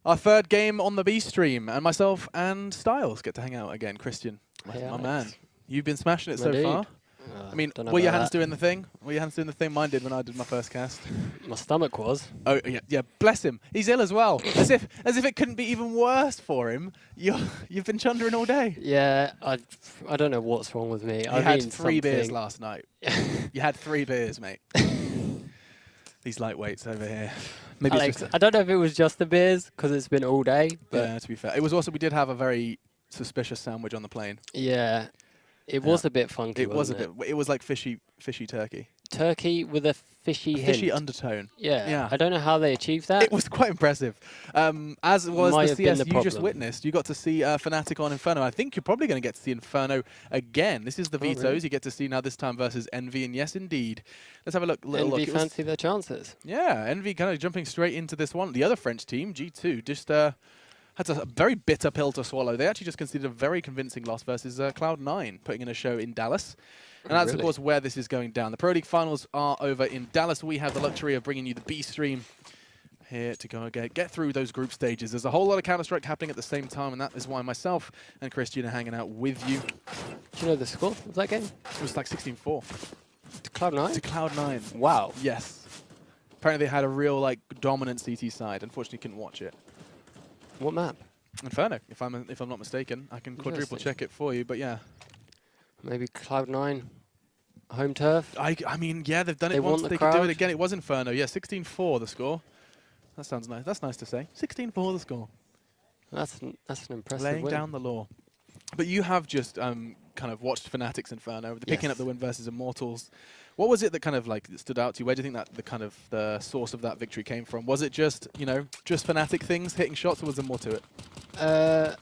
Our third game on the B stream, and myself and Styles get to hang out again. Christian, my man, you've been smashing it so far. I mean, were your hands doing the thing? Were your hands doing the thing? Mine did when I did my first cast. My stomach was. Oh yeah, bless him. He's ill as well. as if it couldn't be even worse for him. You've been chundering all day. Yeah, I don't know what's wrong with me. You had 3 beers last night. You had 3 beers, mate. These lightweights over here. Maybe Alex, I don't know if it was just the beers because it's been all day. But yeah, to be fair, it was also we did have a very suspicious sandwich on the plane. Yeah, it was a bit funky. It was a bit. It was like fishy turkey. Turkey with a fishy undertone. Yeah. I don't know how they achieved that. It was quite impressive. As was the CS you just witnessed. You got to see Fnatic on Inferno. I think you're probably going to get to see Inferno again. This is the Vetoes. Really? You get to see now this time versus EnVy, and yes, indeed. Let's have a look. EnVy fancy their chances. Yeah, EnVy kind of jumping straight into this one. The other French team, G2, just had a very bitter pill to swallow. They actually just conceded a very convincing loss versus Cloud9, putting in a show in Dallas. And that's, of course, where this is going down. The Pro League finals are over in Dallas. We have the luxury of bringing you the B stream here to go again, get through those group stages. There's a whole lot of Counter-Strike happening at the same time, and that is why myself and Christian are hanging out with you. Do you know the score of that game? It was like 16-4. To Cloud9? To Cloud9. Wow. Yes. Apparently they had a real dominant CT side. Unfortunately, couldn't watch it. What map? Inferno, if I'm not mistaken. I can quadruple check it for you, but yeah. Maybe Cloud9 home turf. I mean, yeah, they've done it once. They could do it again. It was Inferno. Yeah, 16-4 the score. That sounds nice. That's nice to say. 16-4 the score. That's an impressive Laying win. down the law. But you have just kind of watched Fnatic's Inferno, picking up the win versus Immortals. What was it that kind of stood out to you? Where do you think that the source of that victory came from? Was it just just Fnatic things hitting shots, or was there more to it?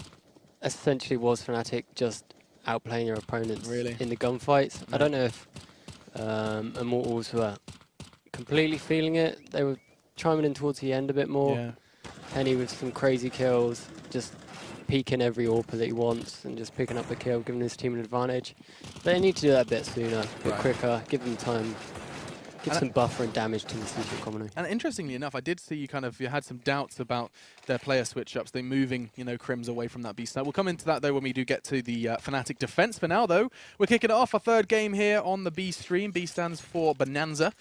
Essentially, was Fnatic just outplaying your opponents in the gunfights? No. I don't know if Immortals were completely feeling it. They were chiming in towards the end a bit more. Yeah. Penny with some crazy kills, just peeking every AWP that he wants and just picking up the kill, giving his team an advantage. They need to do that a bit sooner, a bit quicker, give them time, give some buffer and damage to the CSGO commonly. And interestingly enough, I did see you had some doubts about their player switch-ups, they moving, Crims away from that B side. We'll come into that, though, when we do get to the Fnatic defense. For now, though, we're kicking it off. Our third game here on the B stream. B stands for Bonanza.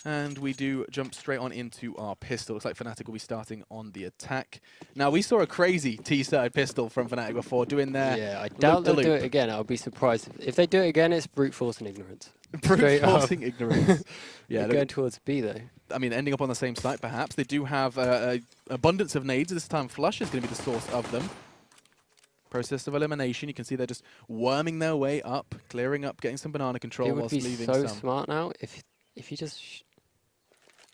And we do jump straight on into our pistol. Looks like Fnatic will be starting on the attack. Now, we saw a crazy T-side pistol from Fnatic before, doing their Yeah, I doubt they'll do it again. I'll be surprised. If they do it again, it's brute force and ignorance. Brute forcing ignorance. Yeah, they're going towards B, though. I mean, ending up on the same site, perhaps. They do have an abundance of nades. This time, Flush is going to be the source of them. Process of elimination. You can see they're just worming their way up, clearing up, getting some banana control whilst leaving some. It would be so smart now if you just...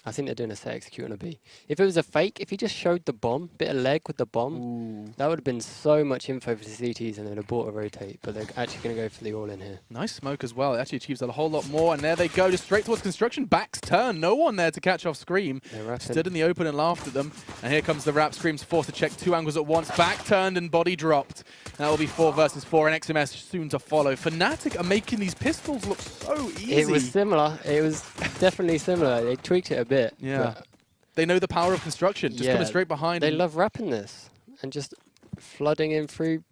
I think they're doing a set execute on a B. If it was a fake, if he just showed the bomb, bit of leg with the bomb, that would have been so much info for the CTs and they'd have bought a rotate, but they're actually going to go for the all-in here. Nice smoke as well. It actually achieves a whole lot more, and there they go, just straight towards construction. Backs turn. No one there to catch off Scream. Stood in the open and laughed at them. And here comes the wrap. Scream's forced to check 2 angles at once. Back turned and body dropped. That will be 4 versus 4, and XMS soon to follow. Fnatic are making these pistols look so easy. It was similar. It was definitely similar. They tweaked it a bit. Yeah. They know the power of construction. Just coming straight behind. They love wrapping this and just flooding in through.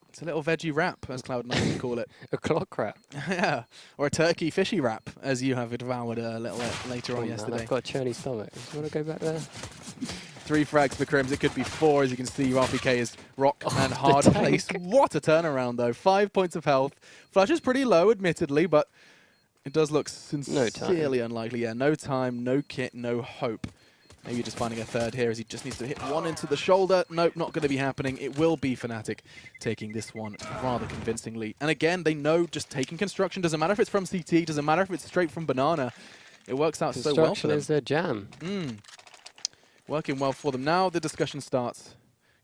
It's a little veggie wrap, as Cloud9 would call it. A clock wrap. Yeah. Or a turkey fishy wrap, as you have devoured a little later on yesterday. I've got a churny stomach. Do you want to go back there? 3 frags for Crims. It could be 4, as you can see. RPK is rock and hard placed. What a turnaround, though. 5 points of health. Flush is pretty low, admittedly, but it does look sincerely unlikely. Yeah, no time, no kit, no hope. Maybe just finding a third here as he just needs to hit 1 into the shoulder. Nope, not going to be happening. It will be Fnatic taking this one rather convincingly. And again, they know just taking construction. Doesn't matter if it's from CT. Doesn't matter if it's straight from Banana. It works out so well for them. Construction is their jam. Working well for them. Now the discussion starts,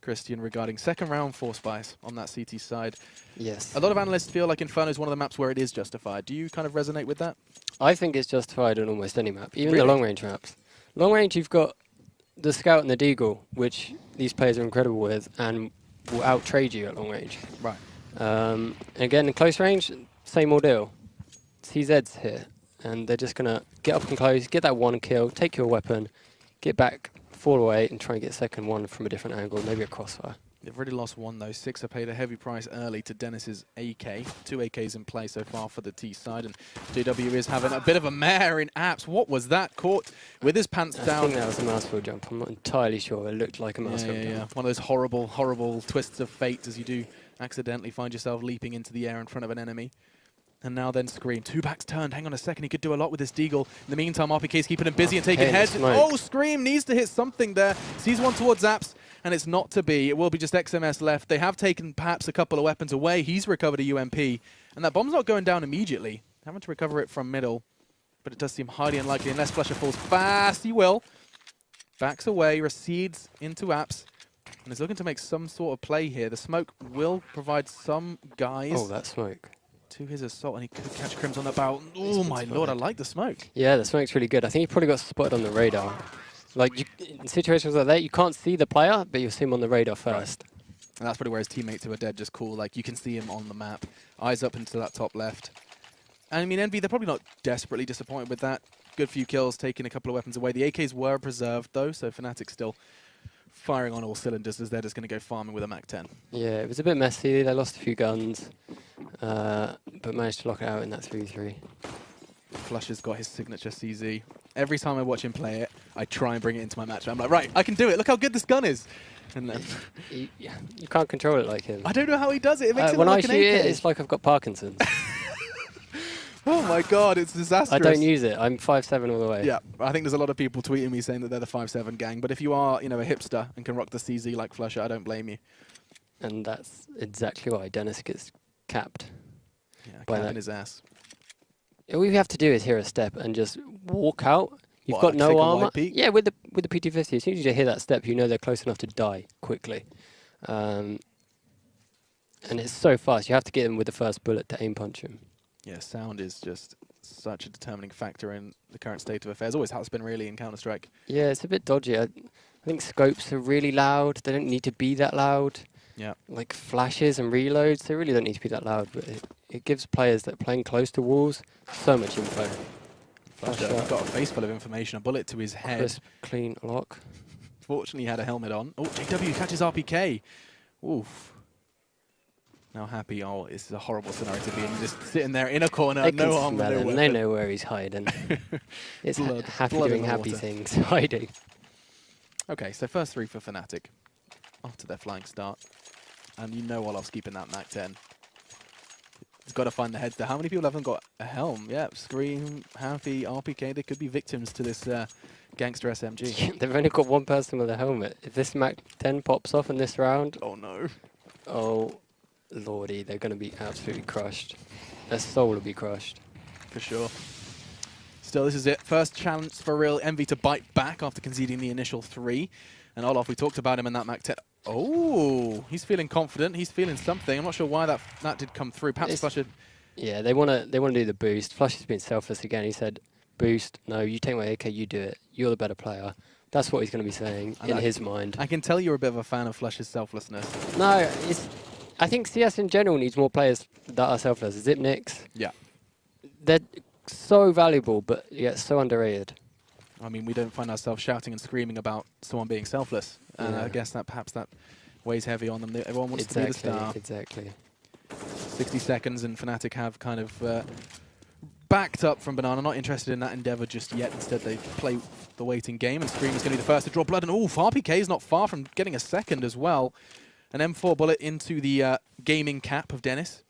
Christian, regarding second round Force buys on that CT side. Yes. A lot of analysts feel like Inferno is one of the maps where it is justified. Do you kind of resonate with that? I think it's justified on almost any map, even Really? the long-range maps. Long-range, you've got the Scout and the Deagle, which these players are incredible with, and will out-trade you at long range. Right. Again, in close range, same ordeal. CZ's here, and they're just going to get up and close, get that one kill, take your weapon, get back, fall away, and try and get second one from a different angle, maybe a crossfire. They've already lost one though. Sixer paid a heavy price early to Dennis's AK. 2 AKs in play so far for the T side, and JW is having a bit of a mare in apps. What was that? Caught with his pants down. I think that was a mousefield jump. I'm not entirely sure. It looked like a mousefield jump. Yeah. One of those horrible, horrible twists of fate as you do accidentally find yourself leaping into the air in front of an enemy. And now then Scream. 2 backs turned. Hang on a second. He could do a lot with this Deagle. In the meantime, RPK's keeping him busy and taking heads. Oh, Scream needs to hit something there. Sees one towards Apps, and it's not to be. It will be just XMS left. They have taken perhaps a couple of weapons away. He's recovered a UMP. And that bomb's not going down immediately. Having to recover it from middle. But it does seem highly unlikely unless Flusher falls fast. He will. Backs away, recedes into Apps. And is looking to make some sort of play here. The smoke will provide some guys. Oh, that smoke. To his assault, and he could catch Crims on that barrel. Oh my lord, I like the smoke. Yeah, the smoke's really good. I think he probably got spotted on the radar. Like, in situations like that, you can't see the player, but you'll see him on the radar first. Right. And that's probably where his teammates who are dead just cool. Like, you can see him on the map. Eyes up into that top left. And I mean, Envy, they're probably not desperately disappointed with that. Good few kills, taking a couple of weapons away. The AKs were preserved, though, so Fnatic still firing on all cylinders as they're just going to go farming with a MAC-10. Yeah, it was a bit messy. They lost a few guns, but managed to lock it out in that 3-3. Flusher's got his signature CZ. Every time I watch him play it, I try and bring it into my match. I'm like, right, I can do it. Look how good this gun is. And then you can't control it like him. I don't know how he does it. It makes it when look I like shoot an AK. it's like I've got Parkinson's. Oh my god, it's disastrous. I don't use it. I'm 5'7" all the way. Yeah, I think there's a lot of people tweeting me saying that they're the 5'7" gang. But if you are, you know, a hipster and can rock the CZ like Flusher, I don't blame you. And that's exactly why Dennis gets capped. Yeah, capping his ass. All you have to do is hear a step and just walk out. You've got no armor. Yeah, with the PT-50, as soon as you hear that step, you know they're close enough to die quickly. And it's so fast. You have to get him with the first bullet to aim punch him. Yeah, sound is just such a determining factor in the current state of affairs. Always has been really in Counter-Strike. Yeah, it's a bit dodgy. I think scopes are really loud. They don't need to be that loud. Yeah. Like flashes and reloads, they really don't need to be that loud, but it gives players that are playing close to walls so much info. Flusher got a face full of information, a bullet to his head. Crisp, clean lock. Fortunately, he had a helmet on. Oh, JW catches RPK. Oof. Now happy. Oh, this is a horrible scenario to be in. Just sitting there in a corner, They no can armor, smell no him. weapon. They know where he's hiding. It's happy blood in doing the happy water. things, hiding. Okay, so first 3 for Fnatic after their flying start. And you know Olaf's keeping that MAC-10. He's got to find the heads there. How many people haven't got a helm? Yeah, Scream, Happy, RPK, they could be victims to this gangster SMG. They've only got one person with a helmet. If this MAC-10 pops off in this round, Oh no. oh lordy, they're going to be absolutely crushed. Their soul will be crushed. For sure. Still, this is it. First chance for real Envy to bite back after conceding the initial 3. And Olaf, we talked about him in that MAC-10. Oh, he's feeling confident. He's feeling something. I'm not sure why that did come through. Perhaps Flusher. Yeah, they want to do the boost. Flusher's been selfless again. He said, "Boost, no, you take my AK, you do it. You're the better player." That's what he's going to be saying in his mind. I can tell you're a bit of a fan of Flusher's selflessness. No, I think CS in general needs more players that are selfless. Zipniks. Yeah. They're so valuable, but yet so underrated. I mean, we don't find ourselves shouting and screaming about someone being selfless. And I guess that perhaps that weighs heavy on them. Everyone wants to be the star. Exactly. 60 seconds, and Fnatic have kind of backed up from Banana. Not interested in that endeavor just yet. Instead, they play the waiting game, and Scream is going to be the first to draw blood. And RPK is not far from getting a second as well. An M4 bullet into the gaming cap of Dennis.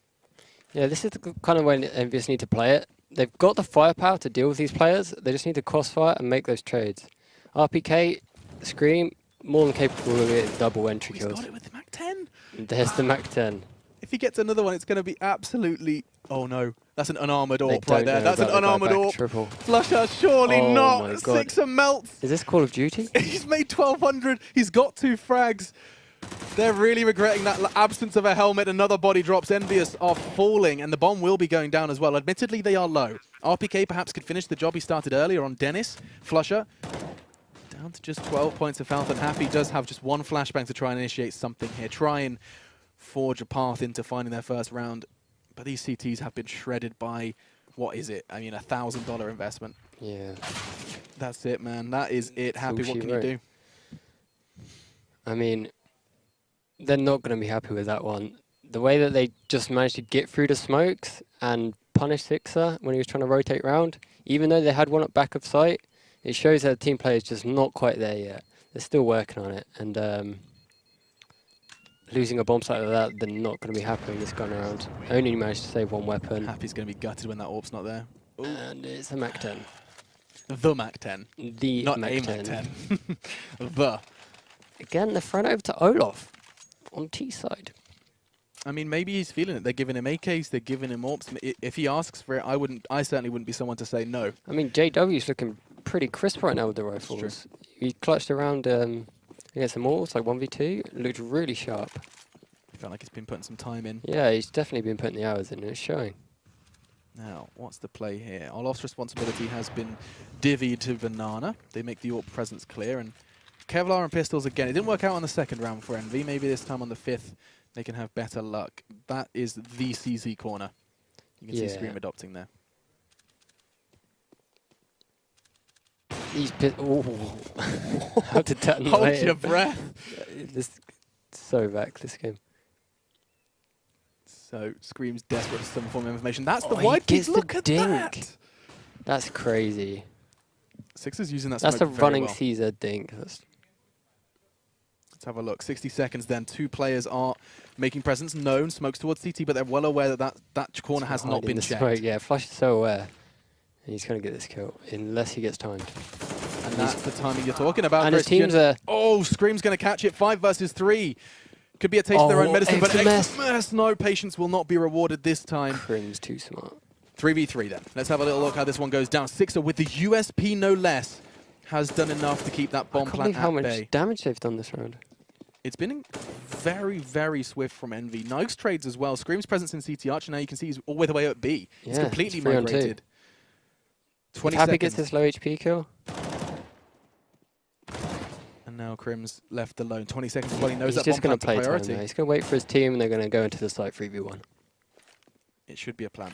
Yeah, this is the kind of way EnVyUs need to play it. They've got the firepower to deal with these players. They just need to crossfire and make those trades. RPK, Scream, more than capable of getting double entry kills. He's got it with the MAC-10. There's the MAC-10. If he gets another one, it's going to be absolutely Oh no, that's an unarmored They AWP right don't there. know That's an about the unarmored go back AWP. triple. Flusher, surely Oh not. my God. Sixer melts. Is this Call of Duty? He's made 1,200. He's got 2 frags. They're really regretting that absence of a helmet. Another body drops. EnVyUs are falling, and the bomb will be going down as well. Admittedly, they are low. RPK perhaps could finish the job he started earlier on Dennis. Flusher down to just 12 points of health, and Happy does have just 1 flashbang to try and initiate something here. Try and forge a path into finding their first round. But these CTs have been shredded by, what is it? I mean, $1,000 investment. Yeah. That's it, man. That is it. Happy, all what she can you wrote. do? I mean, they're not going to be happy with that one. The way that they just managed to get through the smokes and punish Sixer when he was trying to rotate round, even though they had one at back of sight, it shows that the team player is just not quite there yet. They're still working on it, and losing a bomb site like that, they're not going to be happy in this gun round. Only managed to save 1 weapon. Happy's going to be gutted when that AWP's not there. Ooh. And it's a Mac 10. The Mac 10. The Not Mac a 10. Mac 10. The. Again, they're thrown over to Olaf on T side. I mean, maybe he's feeling it. They're giving him AKs, they're giving him AWPs. If he asks for it, I certainly wouldn't be someone to say no. I mean, JW's looking pretty crisp right now with the rifles. He clutched around against the Mortals, like 1v2. Looked really sharp. I felt like he's been putting some time in. Yeah, he's definitely been putting the hours in, and it's showing. Now, what's the play here? Olaf's responsibility has been divvied to Banana. They make the AWP presence clear, and Kevlar and pistols again. It didn't work out on the second round for Envy. Maybe this time on the 5th they can have better luck. That is the CZ corner. You can see Scream adopting there. He's how did that Hold your breath. This so back this game. So Scream's desperate for some form of information. That's the he wide piece. gets the Look at dink. that. That's crazy. Sixer's using that That's a smoke very running well. CZ dink. Let's have a look. 60 seconds then. 2 players are making presence known. Smokes towards CT, but they're well aware that that corner has not been checked. Smoke. Yeah, Flush is so aware. And he's going to get this kill, unless he gets timed. And that's the timing you're talking about, And his Christian. team's a... Oh, Scream's going to catch it. 5 versus 3. Could be a taste of their own medicine, but XMS, no, patience will not be rewarded this time. Crim's too smart. 3v3 then. Let's have a little look how this one goes down. Sixer with the USP no less has done enough to keep that bomb plant at bay. How much damage they've done this round. It's been very, very swift from Envy. Nikes trades as well. Scream's presence in CT Archer now you can see he's all the way at B. He's completely migrated. 20 Happy seconds. gets this low HP kill. And now Crim's left alone. 20 seconds while he knows He's that just bomb going to plant's a play time priority. now. He's going to wait for his team and they're going to go into the site 3v1. It should be a plan.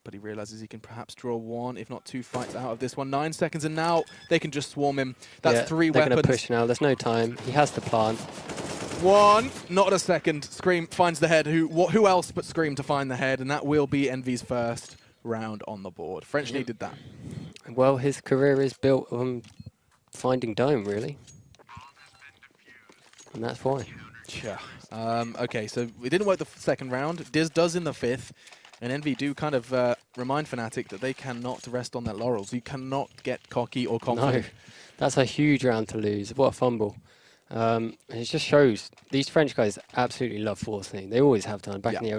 But he realizes he can perhaps draw 1, if not 2 fights out of this one. 9 seconds, and now they can just swarm him. That's 3 they're weapons. They're going to push now. There's no time. He has to plant. 1, not a second. Scream finds the head. Who else but Scream to find the head? And that will be Envy's first round on the board. French needed that. Well, his career is built on finding Dome, really. And that's why. Yeah. Okay, so it didn't work the second round. Diz does in the 5th. And Envy do kind of remind Fnatic that they cannot rest on their laurels. You cannot get cocky or confident. No, that's a huge round to lose. What a fumble. And it just shows these French guys absolutely love forcing. They always have done. Back in the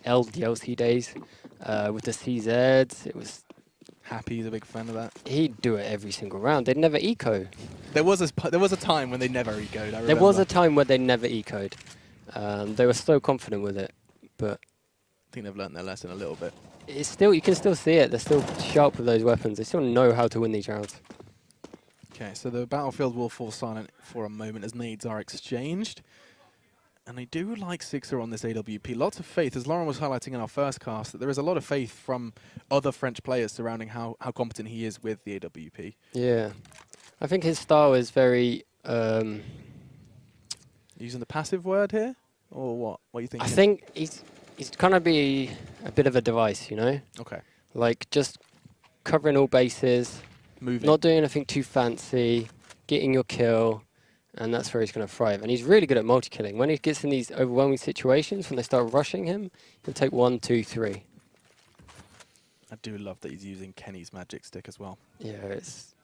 LDLC days with the CZs, it was... Happy's a big fan of that. He'd do it every single round. They'd never eco. There was a time when they never ecoed, I remember. There was a time where they never ecoed. They were so confident with it, but... I think they've learned their lesson a little bit. It's still, you can still see it. They're still sharp with those weapons. They still know how to win these rounds. Okay, so the battlefield will fall silent for a moment as nades are exchanged. And I do like Sixer on this AWP. Lots of faith, as Lauren was highlighting in our first cast, that there is a lot of faith from other French players surrounding how competent he is with the AWP. Yeah. I think his style is very... Using the passive word here? Or what? What are you thinking? I think he's kind of be a bit of a device, you know? Okay. Like, just covering all bases, moving, not doing anything too fancy, getting your kill, and that's where he's going to thrive. And he's really good at multi-killing. When he gets in these overwhelming situations, when they start rushing him, he'll take 1, 2, 3. I do love that he's using Kenny's magic stick as well. Yeah, it's...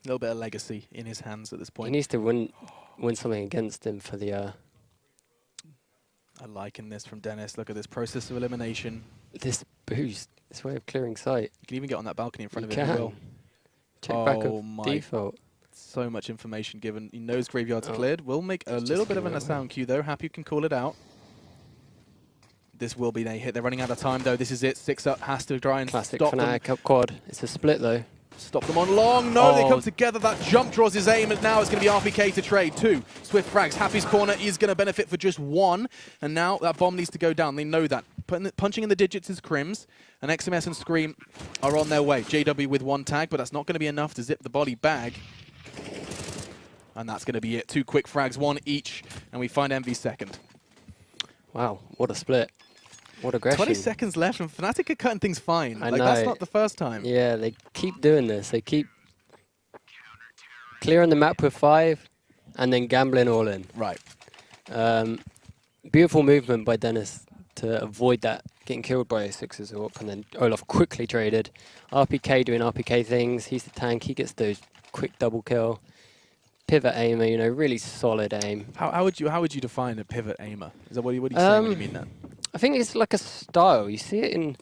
A little bit of legacy in his hands at this point. He needs to win something against him for the... I liking this from Dennis. Look at this process of elimination. This boost, this way of clearing sight. You can even get on that balcony in front You of him. can. He will. Check back Oh of my. default. So much information given. He knows Graveyard's Oh. cleared. We'll make a It's little just bit of gonna a sound cue though. Happy you can call it out. This will be a hit. They're running out of time though. This is it. 6 up has to try and Classic stop them. Fnatic up quad. It's a split though. Stop them on long. No, they Oh. come together. That jump draws his aim, and now it's going to be RPK to trade. 2 swift frags. Happy's corner is going to benefit for just 1, and now that bomb needs to go down. They know that. Punching in the digits is Crims, and XMS and Scream are on their way. JW with 1 tag, but that's not going to be enough to zip the body bag. And that's going to be it. 2 quick frags, 1 each, and we find EnVy second. Wow, what a split. What aggression. 20 seconds left, and Fnatic are cutting things fine. I Like, know. that's not the first time. Yeah, they keep doing this. They keep clearing the map with 5 and then gambling all in. Right. Beautiful movement by Dennis to avoid that getting killed by a 6's up, and then Olaf quickly traded. RPK doing RPK things. He's the tank. He gets those quick double kill. Pivot aimer, you know, really solid aim. How would you define a pivot aimer? Is that what are you saying when you mean that? I think it's like a style. You see it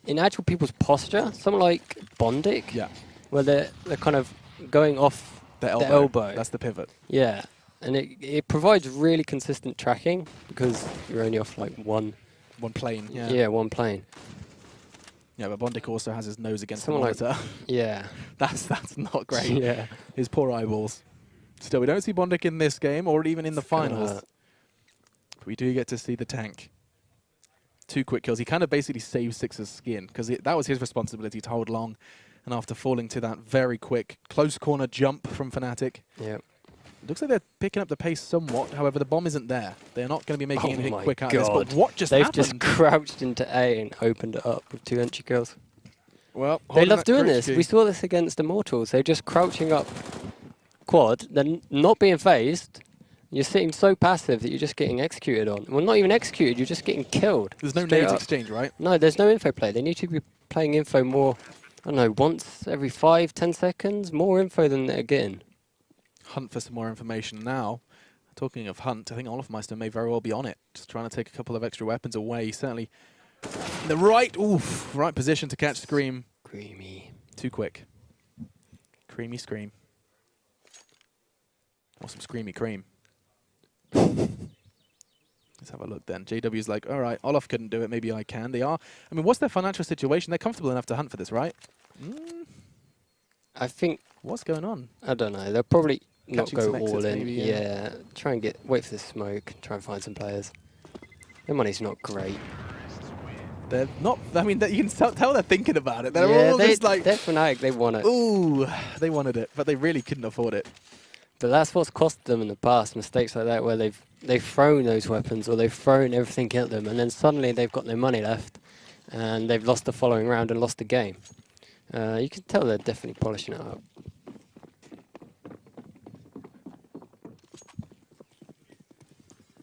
in actual people's posture. Someone like Bondic, Yeah. where they're kind of going off The the elbow. That's the pivot. Yeah, and it provides really consistent tracking because you're only off like one plane. Yeah. yeah one plane. Yeah, but Bondic also has his nose against Someone the like- monitor. Yeah. That's not great. Yeah. His poor eyeballs. Still, we don't see Bondic in this game or even in the It's gonna finals. hurt. But we do get to see the tank. 2 quick kills. He kind of basically saved 6's skin because that was his responsibility to hold long. And after falling to that very quick close corner jump from Fnatic, Yeah. it looks like they're picking up the pace somewhat. However, the bomb isn't there. They're not going to be making Oh anything my quick out of this. But God. what just They've happened? just crouched into A and opened it up with 2 entry kills. Well, They holding love that doing crit this. key. We saw this against Immortals. They're just crouching up quad, then not being phased. You're sitting so passive that you're just getting executed on. Well, not even executed, you're just getting killed. There's no straight nades up. exchange, right? No, there's no info play. They need to be playing info more, I don't know, once every 5-10 seconds. More info than they're getting. Hunt for some more information now. Talking of Hunt, I think Olafmeister may very well be on it. Just trying to take a couple of extra weapons away. Certainly in the right position to catch Scream. Creamy. Too quick. Creamy Scream. Or some Screamy Cream. Let's have a look then. JW's like, all right, Olaf couldn't do it. Maybe I can. They are. I mean, what's their financial situation? They're comfortable enough to hunt for this, right? I think, What's going on? I don't know, they'll probably not Catching go some all exits in. maybe, yeah. Yeah, try and wait for the smoke, try and find some players. Their money's not great. They're not. I mean, you can tell they're thinking about it. They're yeah, all just like, they're Fnatic, they want it. ooh, they wanted it, but they really couldn't afford it. But that's what's cost them in the past, mistakes like that where they've thrown those weapons or they've thrown everything at them and then suddenly they've got no money left and they've lost the following round and lost the game. You can tell they're definitely polishing it up.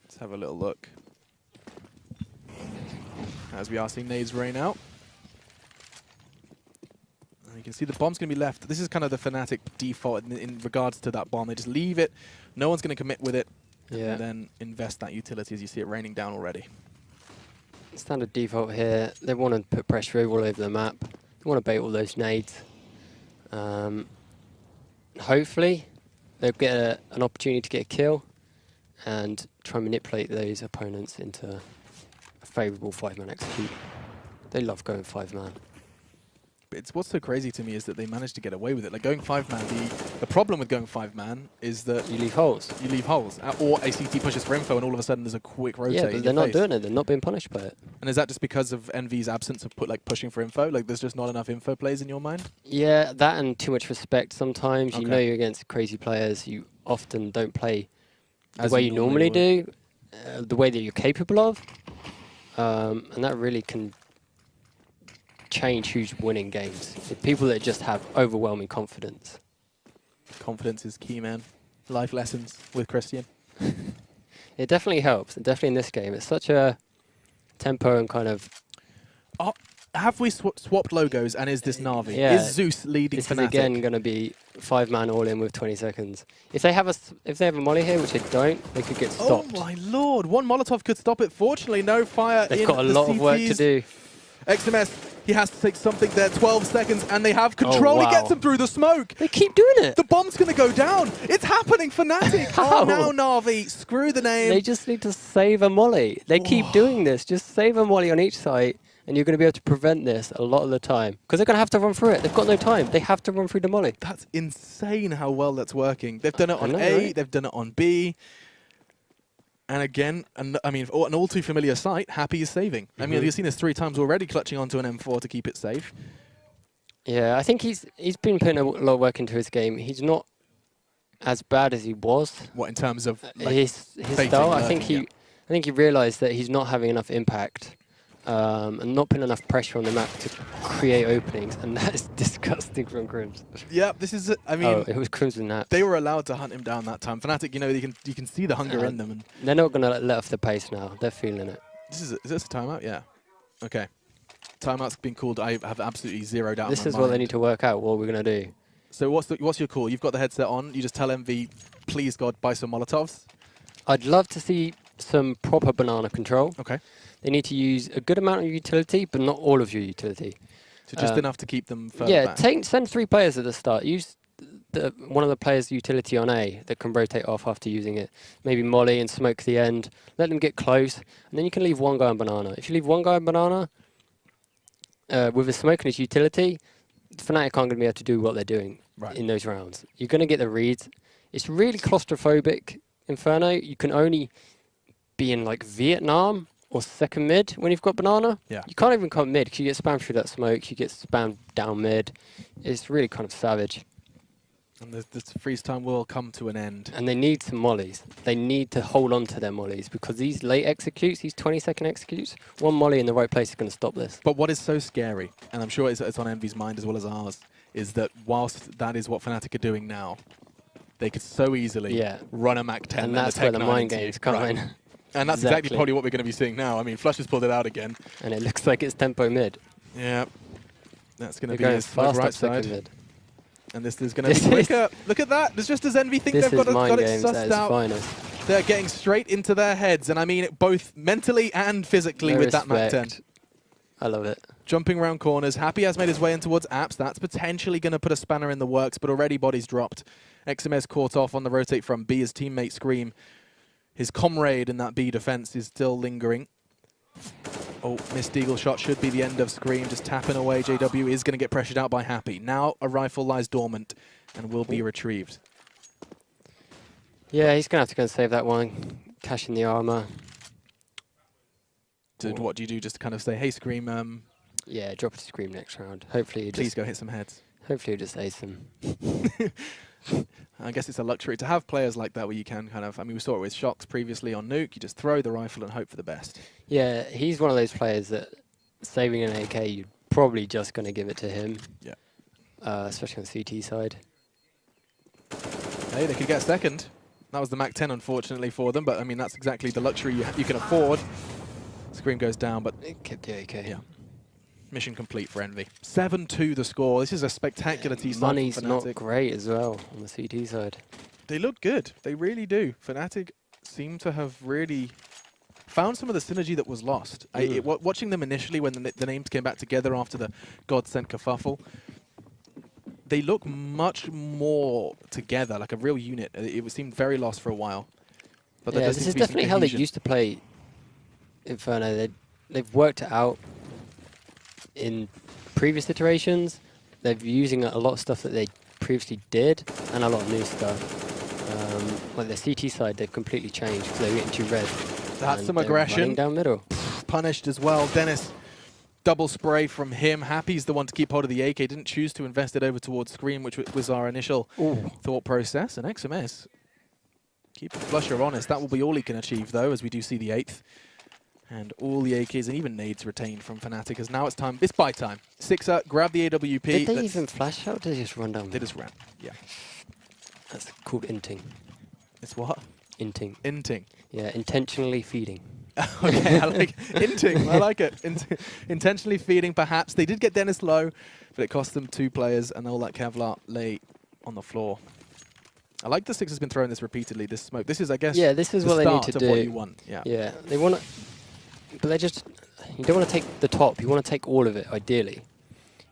Let's have a little look. As we are seeing nades rain out. And you can see the bomb's going to be left. This is kind of the Fnatic default in regards to that bomb. They just leave it. No one's going to commit with it. Yeah. And then invest that utility as you see it raining down already. Standard default here. They want to put pressure all over the map. They want to bait all those nades. Hopefully, they'll get an opportunity to get a kill and try and manipulate those opponents into a favourable 5-man execute. They love going 5-man. It's what's so crazy to me is that they managed to get away with it. Like going 5-man, the problem with going 5-man is that You leave holes. you leave holes, or ACT pushes for info, and all of a sudden there's a quick rotate. Yeah, in but they're your not face. doing it. They're not being punished by it. And is that just because of EnVy's absence of pushing for info? Like there's just not enough info plays in your mind? Yeah, that and too much respect sometimes. You Okay. know you're against crazy players. You often don't play the As way you you normally normally do, the way that you're capable of. And that really can change who's winning games. The people that just have overwhelming confidence. Confidence is key, man. Life lessons with Christian. It definitely helps. And definitely in this game. It's such a tempo and kind of have we swapped logos, and is this Na'Vi? Yeah. Is Zeus leading This Fnatic? is again going to be 5-man all in with 20 seconds. If they have a molly here, which they don't, they could get stopped. Oh my lord! One Molotov could stop it. Fortunately, no fire. They've in got a the lot of work to CTs. do. XMS, he has to take something there. 12 seconds, and they have control. wow. He gets him through the smoke. They keep doing it. The bomb's going to go down. It's happening, Fnatic. How? Oh, now Na'Vi. Screw the name. They just need to save a molly. They keep doing this. Just save a molly on each site, and you're going to be able to prevent this a lot of the time. Because they're going to have to run through it. They've got no time. They have to run through the molly. That's insane how well that's working. They've done it on know, A, right? they've done it on B. And again, an all too familiar sight, Happy is saving. I mean, you've seen this 3 times already, clutching onto an M4 to keep it safe. Yeah, I think he's been putting a lot of work into his game. He's not as bad as he was. What, in terms of like, his baiting, style? I lurking, think he realised that he's not having enough impact and not putting enough pressure on the map to create openings, and that is disgusting from Crimson. Yeah, this is, I mean, Oh, it was Crimson Nap. they were allowed to hunt him down that time. Fnatic, you know, you can see the hunger in them. And They're not going to let off the pace now. They're feeling it. is this a timeout? Yeah. Okay. Timeout's been called. I have absolutely zero doubt. This in my is what they mind. need to work out, what we're going to do. So what's your call? You've got the headset on. You just tell EnVy, please God, buy some Molotovs. I'd love to see some proper banana control. Okay. They need to use a good amount of utility, but not all of your utility. So just enough to keep them further Yeah, back. send 3 players at the start. Use one of the players' utility on A that can rotate off after using it. Maybe molly and smoke the end. Let them get close, and then you can leave one guy on banana. If you leave one guy on banana with a smoke and his utility, Fnatic aren't going to be able to do what they're doing in those rounds. You're going to get the reads. It's really claustrophobic, Inferno. You can only be in like Vietnam or second mid when you've got banana. Yeah. You can't even come mid because you get spammed through that smoke. You get spammed down mid. It's really kind of savage. And this freeze time will come to an end. And they need some mollies. They need to hold on to their mollies because these late executes, these 20-second executes, one molly in the right place is going to stop this. But what is so scary, and I'm sure it's on EnVy's mind as well as ours, is that whilst that is what Fnatic are doing now, they could so easily run a Mac 10 and that's where the mind games come in. And that's exactly probably what we're going to be seeing now. I mean, Flush has pulled it out again. And it looks like it's tempo mid. Yeah. That's going to be going his fast right up second side. mid. And this is going to be quicker. Look at that. There's just as EnVy think This they've is got mind it games at sussed its out. finest. They're getting straight into their heads. And I mean it both mentally and physically No with that Mac 10. respect. I love it. Jumping around corners. Happy has made his way in towards Apps. That's potentially going to put a spanner in the works, but already bodies dropped. XMS caught off on the rotate from B. His teammate Scream. His comrade in that B defense is still lingering. Oh, missed Eagle shot should be the end of Scream. Just tapping away. JW is going to get pressured out by Happy. Now a rifle lies dormant and will be retrieved. Yeah, he's going to have to go and save that one. Cash in the armor. What do you do? Just kind of say, hey, Scream, Yeah, drop it to Scream next round. Hopefully you please just go hit some heads. Hopefully you just ace him. I guess it's a luxury to have players like that where you can kind of, I mean, we saw it with Shocks previously on Nuke. You just throw the rifle and hope for the best. Yeah, he's one of those players that saving an AK, you're probably just going to give it to him. Yeah. Especially on the CT side. Hey, they could get second. That was the Mac 10, unfortunately, for them. But, I mean, that's exactly the luxury you can afford. Scream goes down, but... It kept the AK. Yeah. Mission complete for EnVy. 7-2 the score. This is a spectacular T-side. Money's not great as well on the CT side. They look good. They really do. Fnatic seem to have really found some of the synergy that was lost. Watching them initially when the names came back together after the God-sent kerfuffle, they look much more together, like a real unit. It seemed very lost for a while. But Yeah, this is definitely how they used to play Inferno. They've worked it out in previous iterations. They're using a lot of stuff that they previously did and a lot of new stuff. Like the CT side, they've completely changed because they're getting too red. That's some aggression. Down middle. Punished as well. Dennis, double spray from him. Happy's the one to keep hold of the AK. Didn't choose to invest it over towards Scream, which was our initial thought process. And XMS, keep Flusher honest. That will be all he can achieve, though, as we do see the 8th. And all the AKs and even nades retained from Fnatic, as now it's time. It's buy time. Sixer, grab the AWP. Did they even flash out? Or did they just run down? They just ran, yeah. That's called inting. It's what? Inting. Inting. Yeah, intentionally feeding. Okay, I like inting. I like it. Intentionally feeding, perhaps. They did get Dennis low, but it cost them 2 players, and all that Kevlar lay on the floor. I like the Six has been throwing this repeatedly. This smoke. This is, I guess, Yeah, this is the what they need start to of do. what you want. Yeah. Yeah, they want to, but they just, you don't want to take the top. You want to take all of it, ideally.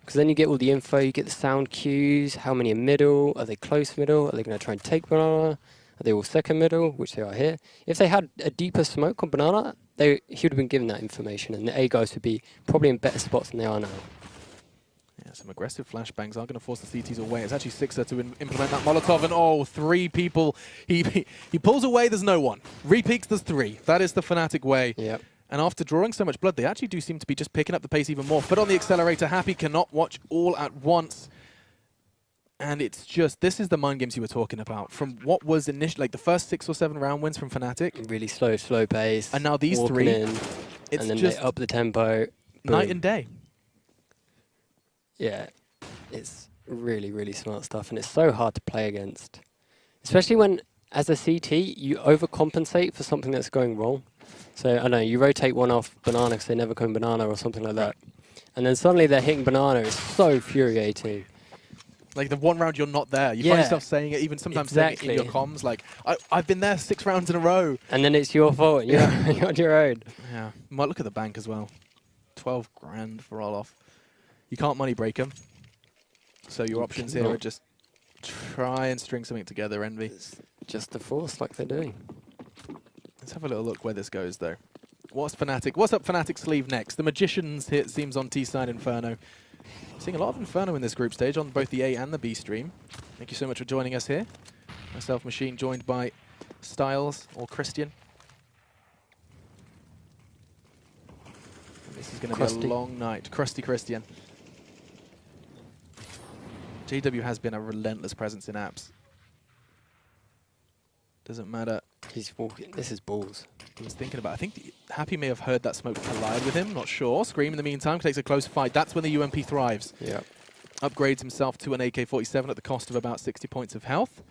Because then you get all the info, you get the sound cues, how many in middle, are they close middle, are they going to try and take Banana, are they all second middle, which they are here. If they had a deeper smoke on Banana, he would have been given that information, and the A guys would be probably in better spots than they are now. Yeah, some aggressive flashbangs are going to force the CTs away. It's actually Sixer to implement that Molotov, and oh, 3 people. He pulls away, there's no one. Repeaks, there's 3. That is the Fnatic way. Yep. And after drawing so much blood, they actually do seem to be just picking up the pace even more. Foot on the accelerator, Happy cannot watch all at once. And it's just, this is the mind games you were talking about. From what was initially, like the first 6 or 7 round wins from Fnatic. Really slow pace. And now these 3, in, it's and then just they up the tempo. night boom. and day. Yeah, it's really smart stuff, and it's so hard to play against. Especially when, as a CT, you overcompensate for something that's going wrong. So, I don't know, you rotate one off Banana because they never come Banana or something like that. And then suddenly they're hitting Banana. It's so infuriating. Like the one round you're not there. You Yeah, find yourself saying it, even sometimes saying it in your comms, like, I've been there 6 rounds in a row. And then it's your fault, and you're on your own. Yeah. Might look at the bank as well. 12 grand for Olof. You can't money break him. So your options here are just try and string something together, Envy. It's just the force like they're doing. Let's have a little look where this goes, though. What's Fnatic? What's up Fnatic's sleeve next? The Magicians hit seems on T-side Inferno. Seeing a lot of Inferno in this group stage on both the A and the B stream. Thank you so much for joining us here. Myself, Machine, joined by Styles or Christian. And this is going to be a long night. Crusty Christian. JW has been a relentless presence in apps. Doesn't matter. He's walking. This is balls. I was thinking about, I think Happy may have heard that smoke collide with him, not sure. Scream in the meantime, takes a close fight. That's when the UMP thrives. Yeah. Upgrades himself to an AK-47 at the cost of about 60 points of health.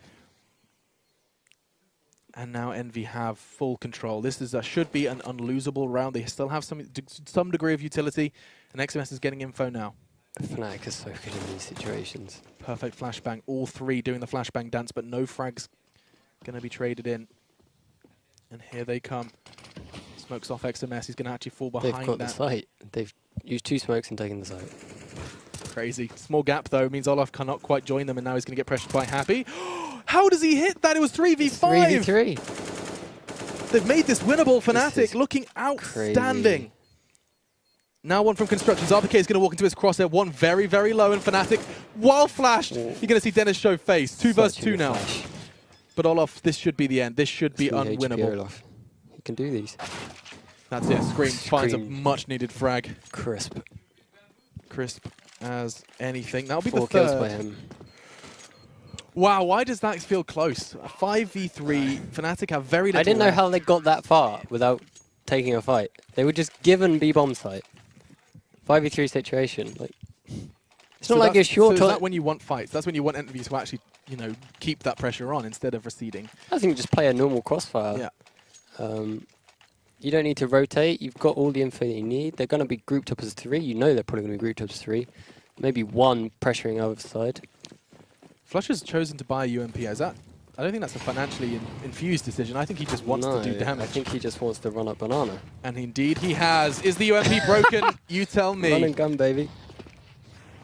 And now Envy have full control. This is should be an unlosable round. They still have some degree of utility. And XMS is getting info now. Fnatic is so good in these situations. Perfect flashbang. All 3 doing the flashbang dance, but no frags going to be traded in. And here they come. Smokes off XMS. He's going to actually fall behind that. They've got the site. They've used 2 smokes and taken the site. Crazy. Small gap, though, means Olaf cannot quite join them, and now he's going to get pressured by Happy. How does he hit that? It was 3v5! 3v3. They've made this winnable. Fnatic looking outstanding. Crazy. Now one from Constructions. RPK is going to walk into his crosshair. One very low, and Fnatic, while flashed, you're going to see Dennis show face. 2 versus 2 now. Flash. But Olaf, this should be the end. This should be unwinnable. Olaf. He can do these. That's it. Scream finds a much-needed frag. Crisp. Crisp as anything. That'll be 4 the kills third. by him. Wow, why does that feel close? 5v3. Fnatic have very little. I didn't know left. how they got that far without taking a fight. They were just given B-bomb site. 5v3 situation. Like, it's not like a short So is time. that when you want fights? That's when you want EnVyUs to actually, keep that pressure on instead of receding. I think just play a normal crossfire. Yeah. You don't need to rotate. You've got all the info that you need. They're going to be grouped up as 3. You know they're probably going to be grouped up as 3. Maybe 1 pressuring other side. Flush has chosen to buy UMP. Is that? I don't think that's a financially infused decision. I think he just wants to do damage. I think he just wants to run up Banana. And indeed he has. Is the UMP broken? You tell me. Run and gun, baby.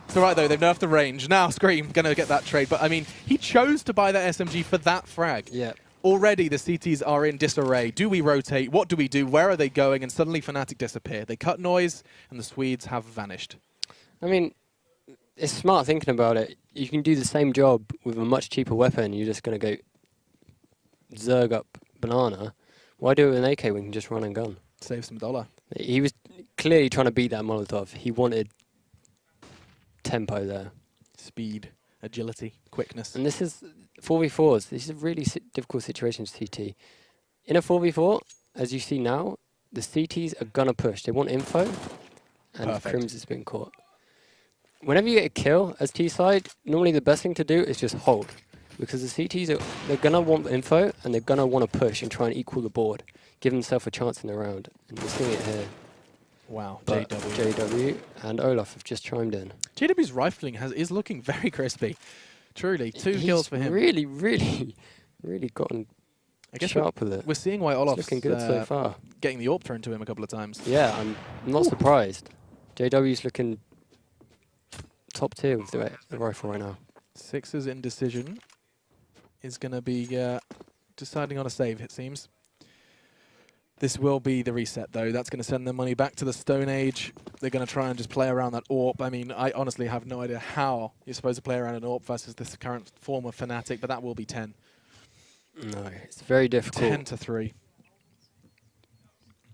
It's alright though, they've nerfed the range. Now Scream gonna get that trade. But I mean, he chose to buy that SMG for that frag. Yeah. Already the CTs are in disarray. Do we rotate? What do we do? Where are they going? And suddenly Fnatic disappear. They cut noise and the Swedes have vanished. I mean, it's smart thinking about it. You can do the same job with a much cheaper weapon. You're just going to go zerg up Banana. Why do it with an AK when you can just run and gun? Save some dollar. He was clearly trying to beat that Molotov. He wanted tempo there. Speed, agility, quickness. And this is 4v4s. This is a really difficult situation for CT. In a 4v4, as you see now, the CTs are going to push. They want info, and Crims has been caught. Whenever you get a kill as T-side, normally the best thing to do is just hold. Because the CTs, they're going to want info, and they're going to want to push and try and equal the board. give himself a chance in the round. And we're seeing it here. Wow, But JW. JW and Olaf have just chimed in. JW's rifling is looking very crispy. Truly, 2 kills for him. Really, really, really gotten I guess sharp with it. we're seeing why It's Olaf's looking good so far. getting the AWP thrown to him a couple of times. Yeah, I'm not surprised. JW's looking top tier with the rifle right now. Six's indecision is going to be deciding on a save, it seems. This will be the reset, though. That's going to send their money back to the Stone Age. They're going to try and just play around that AWP. I mean, I honestly have no idea how you're supposed to play around an AWP versus this current form of Fnatic, but that will be 10. No, it's very difficult. 10 to 3.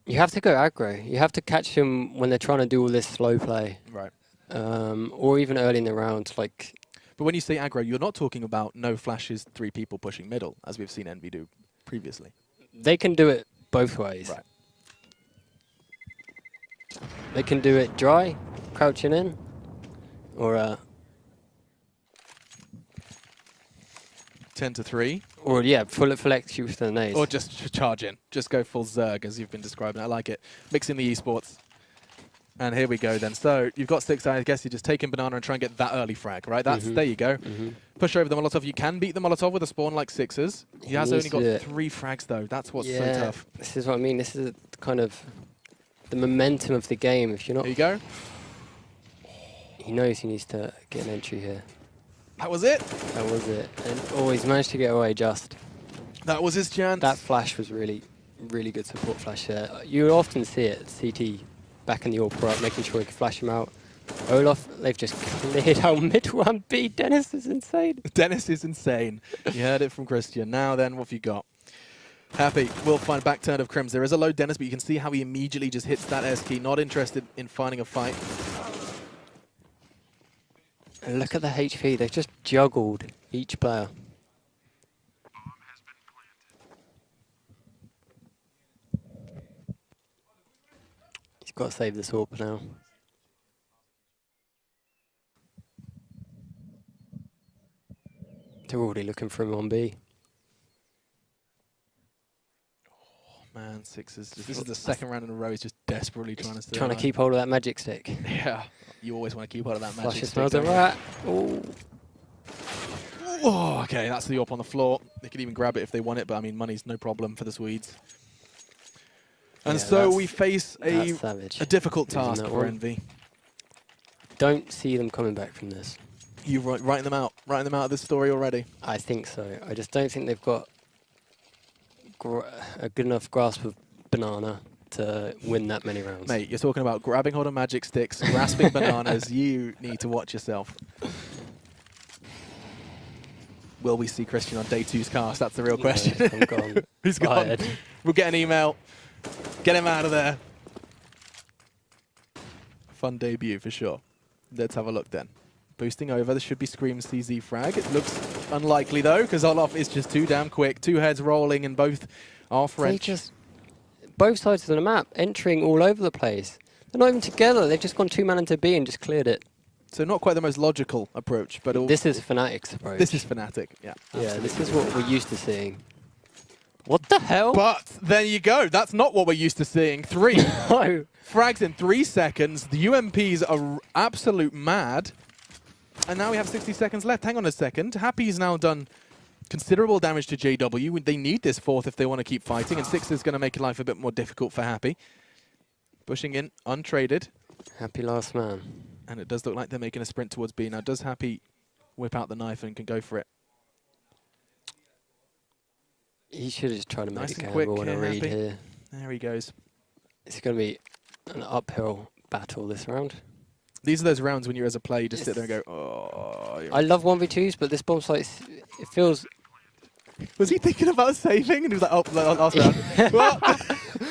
You have to go aggro. You have to catch them when they're trying to do all this slow play. Right. Or even early in the round. Like, But when you say aggro, you're not talking about no flashes, 3 people pushing middle, as we've seen EnVy do previously. they can do it both ways. Right. They can do it dry, crouching in, or 10 to 3. yeah, full execute with the nades. Or just charge in. Just go full Zerg, as you've been describing. I like it. Mixing the esports. And here we go then. So you've got 6. I guess you're just taking Banana and try and get that early frag, right? That's There you go. Push over the Molotov. You can beat the Molotov with a spawn like 6's. He has only got 3 frags, though. That's what's so tough. This is what I mean. This is kind of the momentum of the game. If you're not... There you go. He knows he needs to get an entry here. That was it. That was it. And he's managed to get away just. That was his chance. That flash was really, really good support flash there. You often see it, CT back in the AWP up, making sure he can flash him out. Olaf, they've just cleared out mid 1B. Dennis is insane. Dennis is insane. You heard it from Christian. Now then, what have you got? Happy will find back turn of Crims. There is a low Dennis, but you can see how he immediately just hits that S key. Not interested in finding a fight. And look at the HP. They've just juggled each player. He's got to save this AWP now. They're already looking for him on B. Man, 6 is just, this is the second round in a row. He's just desperately trying to Trying to keep hold of that magic stick. Yeah, you always want to keep hold of that magic Flushes stick. smells a rat. Ooh. Oh, okay, that's the AWP on the floor. They could even grab it if they want it, but I mean, money's no problem for the Swedes. And Yeah, so we face a difficult task for EnVy. Don't see them coming back from this. You writing them out of this story already? I think so. I just don't think they've got a good enough grasp of Banana to win that many rounds. Mate, you're talking about grabbing hold of magic sticks, grasping bananas. You need to watch yourself. Will we see Christian on day 2's cast? That's the real question. No, I'm gone. Who's gone? We'll get an email. Get him out of there. Fun debut for sure. Let's have a look then. Boosting over, there should be Scream CZ frag. It looks unlikely though, because Olaf is just too damn quick. 2 heads rolling and both are French. Both sides of the map, entering all over the place. They're not even together. They've just gone 2-man into B and just cleared it. So not quite the most logical approach, but this is Fnatic's approach. This is Fnatic, yeah. Yeah, this is what we're used to seeing. What the hell? But there you go. That's not what we're used to seeing. 3 No. frags in 3 seconds. The UMPs are absolute mad. And now we have 60 seconds left. Hang on a second. Happy's now done considerable damage to JW. They need this 4th if they want to keep fighting, and 6 is going to make life a bit more difficult for Happy. Pushing in, untraded. Happy last man. And it does look like they're making a sprint towards B. Now, does Happy whip out the knife and can go for it? He should have just tried to make Nice a and gamble quick and a read Happy. here. There he goes. It's going to be an uphill battle this round. These are those rounds when you're as a player, you just sit there and go, oh. I love 1v2s, but this bomb site, it feels... Was he thinking about saving? And he was like, oh, last round. Well,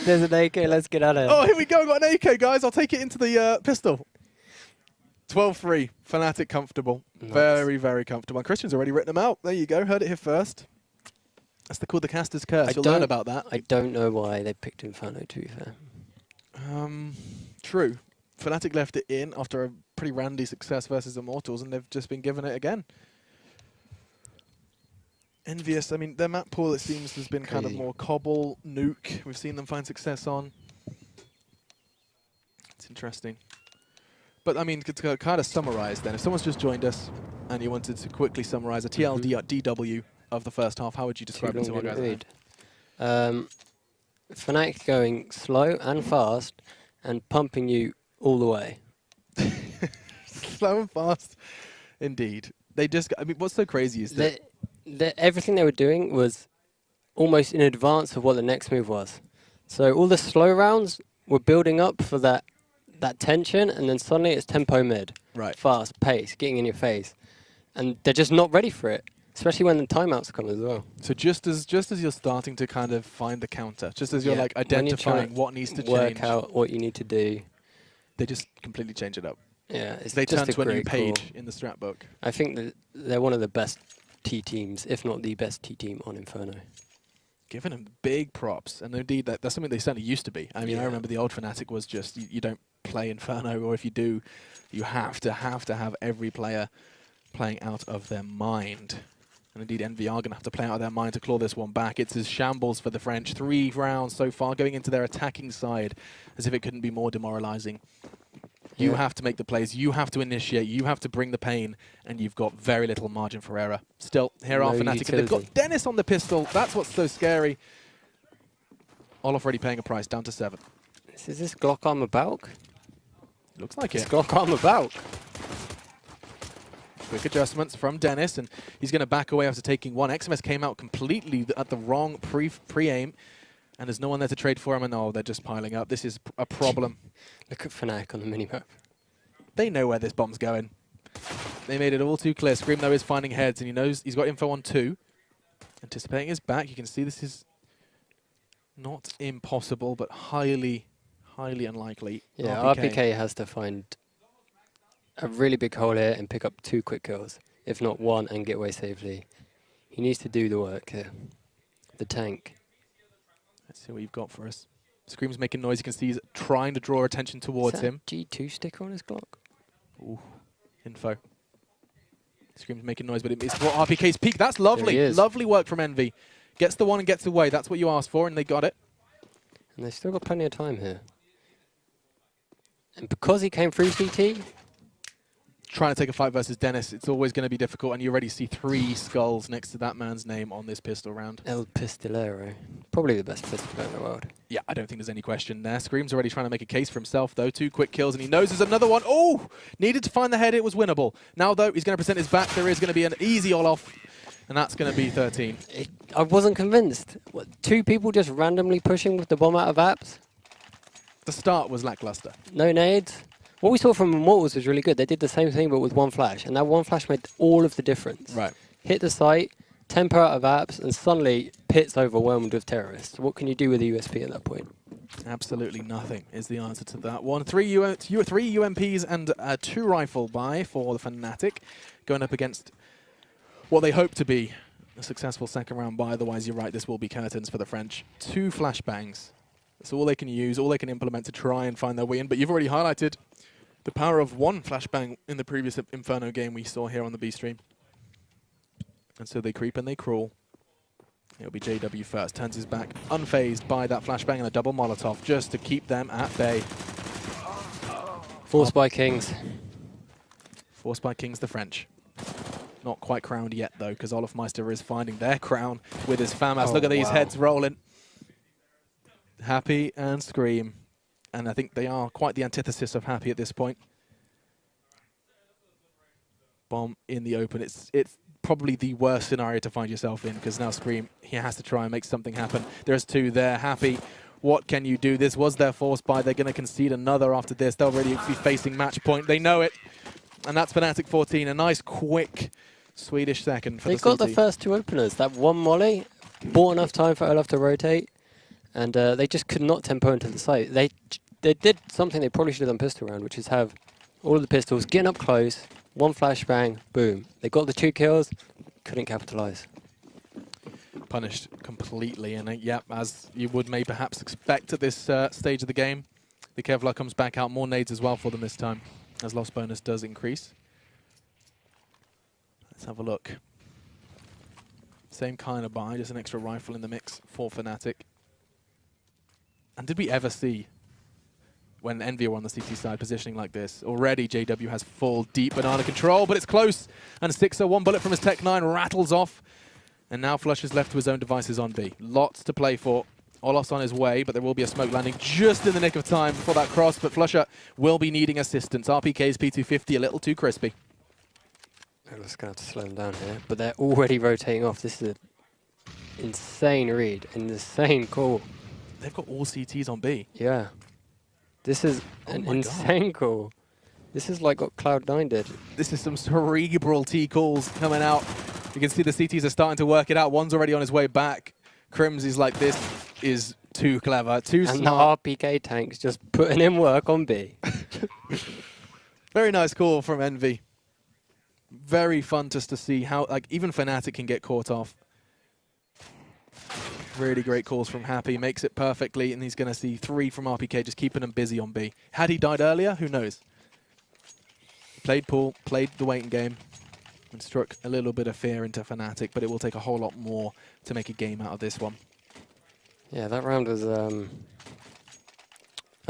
there's an AK, let's get out of here. Oh, here we go. Got an AK, guys. I'll take it into the pistol. 12-3. Fnatic comfortable. Nice. Very, very comfortable. And Christian's already written them out. There you go. Heard it here first. That's called the caster's curse. You'll learn about that. I don't know why they picked Inferno, to be fair. True. Fnatic left it in after a pretty randy success versus Immortals, and they've just been given it again. EnVyUs, I mean, their map pool, it seems, has been kind of Crazy. more Cobble, Nuke. We've seen them find success on. It's interesting. But, I mean, to kind of summarize then, if someone's just joined us and you wanted to quickly summarize a TLDW of the first half, how would you describe it to our guys at home? Fnatic going slow and fast and pumping you all the way. Slow and fast, indeed. They just, I mean, what's so crazy is that... Everything they were doing was almost in advance of what the next move was. So all the slow rounds were building up for that tension, and then suddenly it's tempo mid. Right. Fast, pace, getting in your face. And they're just not ready for it, especially when the timeouts come as well. So just as you're starting to kind of find the counter, just as you're like identifying what needs to work change, out what you need to do, they just completely change it up. Yeah, it's They just turn to a new great page call. in the strat book. I think that they're one of the best T teams, if not the best T team on Inferno. Giving them big props, and indeed that's something they certainly used to be. I mean, I remember the old Fnatic was just you don't play Inferno, or if you do, you have to have every player playing out of their mind. And indeed, EnVy are going to have to play out of their mind to claw this one back. It's a shambles for the French. 3 rounds so far going into their attacking side, as if it couldn't be more demoralizing. You have to make the plays, you have to initiate, you have to bring the pain, and you've got very little margin for error. Still, here are Fnatic, and they've got Dennis on the pistol. That's what's so scary. Olaf already paying a price, down to 7. Is this Glock armor Balk? Looks like It's it. Glock armor Balk. Quick adjustments from Dennis, and he's going to back away after taking 1. XMS came out completely at the wrong pre-aim, and there's no one there to trade for him, and they're just piling up. This is a problem. Look at Fnatic on the minimap. They know where this bomb's going. They made it all too clear. Scream, though, is finding heads, and he knows he's got info on 2. Anticipating his back. You can see this is not impossible, but highly, highly unlikely. Yeah, RPK has to find a really big hole here and pick up 2 quick kills, if not 1, and get away safely. He needs to do the work here. The tank. Let's see what you've got for us. Scream's making noise. You can see he's trying to draw attention towards him. G2 sticker on his Glock? Ooh, info. Scream's making noise, but it's for RPK's peak. That's lovely. Lovely work from EnVy. Gets the 1 and gets away. That's what you asked for, and they got it. And they've still got plenty of time here. And because he came through CT, trying to take a fight versus Dennis, it's always going to be difficult, and you already see 3 skulls next to that man's name on this pistol round. El Pistolero. Probably the best pistol player in the world. Yeah, I don't think there's any question there. Scream's already trying to make a case for himself, though. 2 quick kills, and he knows there's another one. Oh! Needed to find the head. It was winnable. Now, though, he's going to present his back. There is going to be an easy Olaf, and that's going to be 13. I wasn't convinced. What, 2 people just randomly pushing with the bomb out of apps? The start was lackluster. No nades. What we saw from Immortals was really good. They did the same thing, but with 1 flash. And that 1 flash made all of the difference. Right. Hit the site, tempo out of apps, and suddenly Pit's overwhelmed with terrorists. What can you do with a USP at that point? Absolutely nothing is the answer to that one. 3 UMPs and 2 rifle buy for the Fnatic, going up against what they hope to be a successful second round buy. Otherwise, you're right, this will be curtains for the French. 2 flashbangs. That's all they can use, all they can implement to try and find their way in. But you've already highlighted the power of 1 flashbang in the previous Inferno game we saw here on the B stream. And so they creep and they crawl. It'll be JW first. Turns his back, unfazed by that flashbang and a double Molotov, just to keep them at bay. Forced by Kings. Forced by Kings, the French. Not quite crowned yet, though, because Olaf Meister is finding their crown with his FAMAS. Look at these heads rolling. Happy and Scream. And I think they are quite the antithesis of Happy at this point. Bomb in the open. It's probably the worst scenario to find yourself in, because now Scream, he has to try and make something happen. There's 2 there. Happy, what can you do? This was their force buy. They're going to concede another after this. They'll already be facing match point. They know it. And that's Fnatic 14. A nice, quick Swedish second for the CT. They got the first 2 openers. That 1 molly bought enough time for Olaf to rotate. And they just could not tempo into the site. They did something they probably should have done pistol round, which is have all of the pistols getting up close, 1 flashbang, boom. They got the 2 kills, couldn't capitalize. Punished completely, and yeah, as you would may perhaps expect at this stage of the game, the Kevlar comes back out. More nades as well for them this time, as loss bonus does increase. Let's have a look. Same kind of buy, just an extra rifle in the mix for Fnatic. And did we ever see, when EnVy were on the CT side positioning like this, already JW has full deep banana control, but it's close. And 601 bullet from his Tech 9 rattles off. And now Flush is left to his own devices on B. Lots to play for. Olaf's on his way, but there will be a smoke landing just in the nick of time for that cross. But Flusher will be needing assistance. RPK's P250 a little too crispy. I'm just going to have to slow them down here. But they're already rotating off. This is an insane read, insane call. They've got all CTs on B. Yeah. This is an insane call. This is like what Cloud9 did. This is some cerebral T calls coming out. You can see the CTs are starting to work it out. One's already on his way back. Crims is like, this is too clever, too smart. And the RPK tank's just putting in work on B. Very nice call from EnVy. Very fun just to see how, like, even Fnatic can get caught off. Really great calls from Happy. Makes it perfectly, and he's going to see 3 from RPK, just keeping him busy on B. Had he died earlier, who knows? Played pool, played the waiting game, and struck a little bit of fear into Fnatic, but it will take a whole lot more to make a game out of this one. Yeah, that round was... I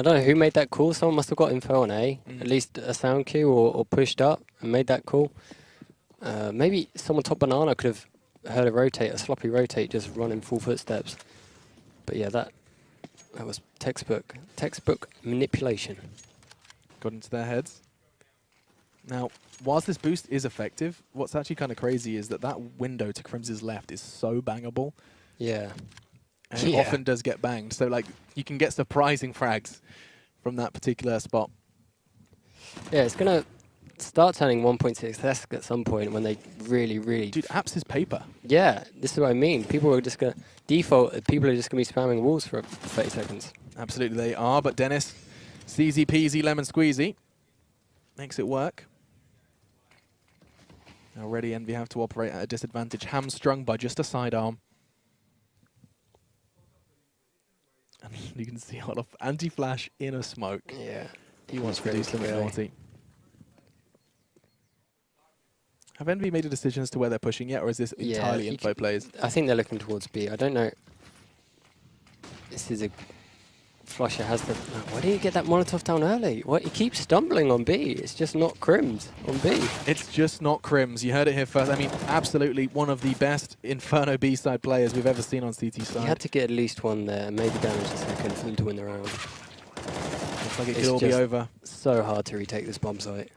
don't know who made that call. Someone must have got info on A, at least a sound cue, or pushed up and made that call. Maybe someone top banana could have heard a rotate, a sloppy rotate, just running full footsteps. But yeah, that was textbook manipulation. Got into their heads. Now, whilst this boost is effective, what's actually kind of crazy is that that window to Crims's left is so bangable. Yeah. And it often does get banged. So, like, you can get surprising frags from that particular spot. Yeah, it's going to start turning 1.6 at some point when they really... Dude, apps is paper. Yeah, this is what I mean. People are just going to... Default, people are just going to be spamming walls for 30 seconds. Absolutely they are, but Dennis, easy peasy lemon squeezy, makes it work. Already EnVy have to operate at a disadvantage, hamstrung by just a sidearm. And you can see a lot of anti-flash in a smoke. Yeah. He wants to do something naughty. Have EnVy made a decision as to where they're pushing yet, or is this entirely info plays? I think they're looking towards B. I don't know. This is a... Flusher has the... Oh, why did he get that Molotov down early? What? He keeps stumbling on B. It's just not Crims on B. It's just not Crims. You heard it here first. I mean, absolutely one of the best Inferno B-side players we've ever seen on CT side. He had to get at least one there and maybe damage the second for them to win the round. Looks like it could all be over. So hard to retake this bomb site.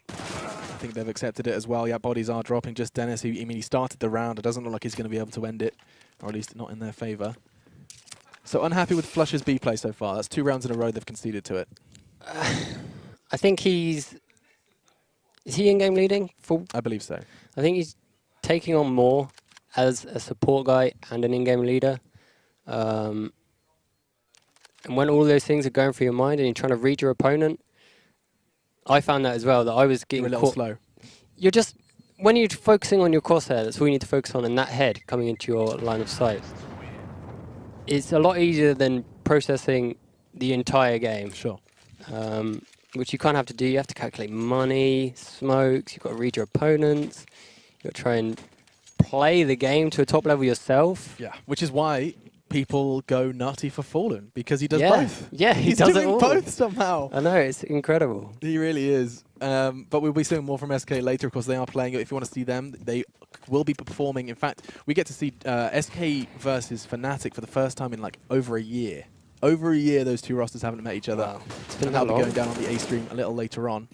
I think they've accepted it as well. Yeah, bodies are dropping. Just Dennis, who, I mean, he started the round. It doesn't look like he's going to be able to end it, or at least not in their favour. So unhappy with Flusher's B play so far. That's 2 rounds in a row they've conceded to it. I think he's... Is he in-game leading? I believe so. I think he's taking on more as a support guy and an in-game leader. And when all those things are going through your mind and you're trying to read your opponent, I found that as well, that I was getting a little slow. You're just... When you're focusing on your crosshair, that's all you need to focus on, and that head coming into your line of sight. It's a lot easier than processing the entire game. Sure. Which you kind of have to do. You have to calculate money, smokes, you've got to read your opponents, you've got to try and play the game to a top level yourself. Yeah, which is why people go nutty for Fallen, because he does both. Yeah, He's does doing it all. both somehow. I know, it's incredible. He really is. But we'll be seeing more from SK later. Of course, they are playing it. If you want to see them, they will be performing. In fact, we get to see SK versus Fnatic for the first time in like over a year. Over a year, those two rosters haven't met each other. Wow. It's been That'll be going down on the A stream a little later on.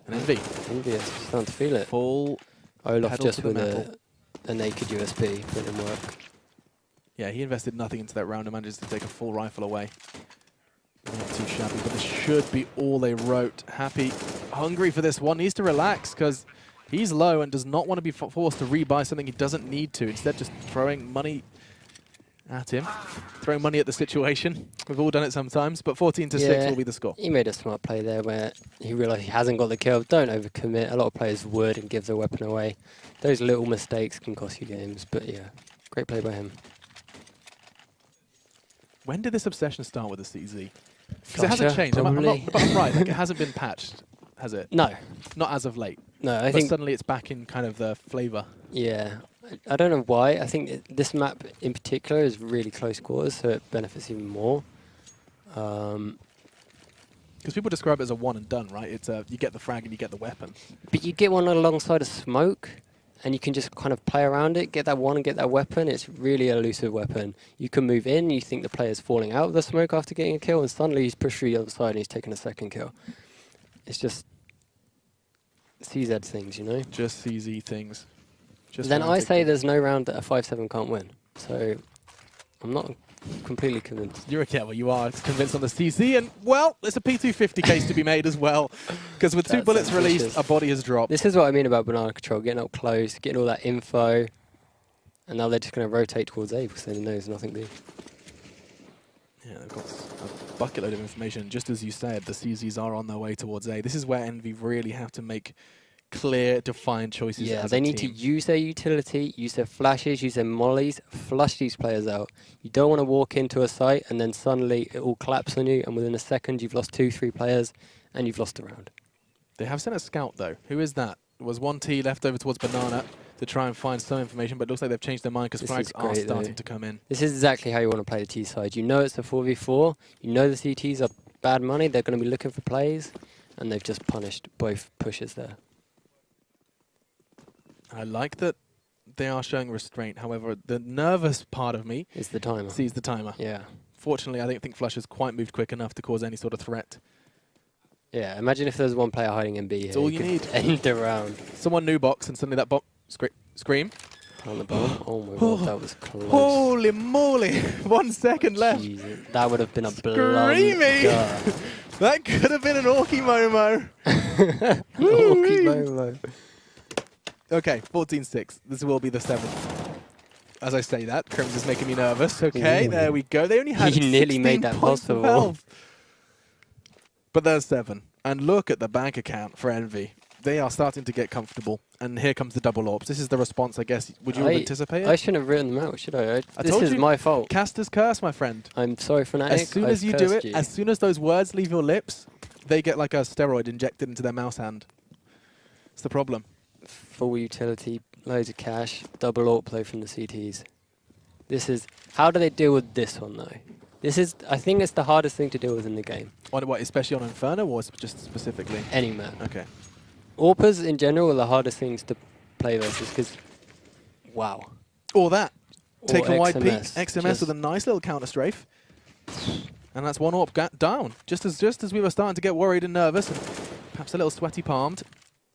And EnVy. EnVyUs, starting to feel it. Full Olaf just with a naked USB, didn't work. Yeah, he invested nothing into that round and manages to take a full rifle away. Not too shabby, but this should be all they wrote. Happy, hungry for this one, needs to relax because he's low and does not want to be forced to rebuy something he doesn't need to. Instead, just throwing money at him, throwing money at the situation. We've all done it sometimes, but 14-6 will be the score. He made a smart play there where he realised he hasn't got the kill. Don't overcommit. A lot of players would and give their weapon away. Those little mistakes can cost you games, but yeah, great play by him. When did this obsession start with the CZ? Because it hasn't changed. I'm right. Like, it hasn't been patched, has it? No. Not as of late. No, I but think suddenly it's back in kind of the flavour. Yeah. I don't know why. I think this map in particular is really close quarters, so it benefits even more. Because people describe it as a one and done, right? It's you get the frag and you get the weapon. But you get one alongside a smoke, and you can just kind of play around it, get that one and get that weapon. It's really an elusive weapon. You can move in, you think the player's falling out of the smoke after getting a kill, and suddenly he's pushed through the other side and he's taken a second kill. It's just CZ things, you know? Just CZ things. Just Then I Fnatic say things. there's no round that a 5-7 can't win. So I'm not completely convinced. Well, you are convinced on the CZ, and well, there's a P250 case to be made as well, because with 2 That's bullets released, ambitious. a body has dropped. This is what I mean about banana control, getting up close, getting all that info, and now they're just going to rotate towards A because they know there's nothing B. Yeah, they've got a bucket load of information. Just as you said, the CZs are on their way towards A. This is where EnVy really have to make clear, defined choices. Yeah, as they a need to team. use their utility, use their flashes, use their mollies, flush these players out. You don't want to walk into a site and then suddenly it all collapses on you, and within a second you've lost 2-3 players and you've lost a round. They have sent a scout, though. Who is that? There was one T left over towards Banana to try and find some information, but it looks like they've changed their mind because This frags is are great, starting though. to come in. This is exactly how you want to play the T side. You know it's a 4v4, you know the CTs are bad money, they're going to be looking for plays, and they've just punished both pushes there. I like that they are showing restraint. However, the nervous part of me It's the timer. sees the timer. Yeah. Fortunately, I don't think Flush has quite moved quick enough to cause any sort of threat. Yeah, imagine if there's one player hiding in B here. It's all it you could need. End the round. Someone new box, and suddenly that box scream. On the bomb. Oh my god, that was close. Holy moly! 1 second left. Jesus, that would have been a Screamy! blunder. That could have been an Orky Momo. Orky Momo. Okay, 14-6. This will be the 7th. As I say that, Crims is making me nervous. Okay, Ooh. there we go. They only had He nearly 16 made that points of possible. health. But there's 7. And look at the bank account for EnVy. They are starting to get comfortable. And here comes the double orbs. This is the response, I guess. Would you have anticipated? I shouldn't have written them out, should I? I This told is you. my fault. Caster's curse, my friend. I'm sorry, Fnatic. As soon as you do it, as soon as those words leave your lips, they get like a steroid injected into their mouse hand. It's the problem. Full utility, loads of cash, double AWP play from the CTs. This is... How do they deal with this one, though? This is... I think it's the hardest thing to deal with in the game. On what, especially on Inferno, or just specifically? Any map. Okay. AWPers, in general, are the hardest things to play versus, because... Wow. Or that. Or Take a wide peek. XMS. XMS with a nice little counter strafe. And that's one AWP down. Just as we were starting to get worried and nervous, and perhaps a little sweaty palmed.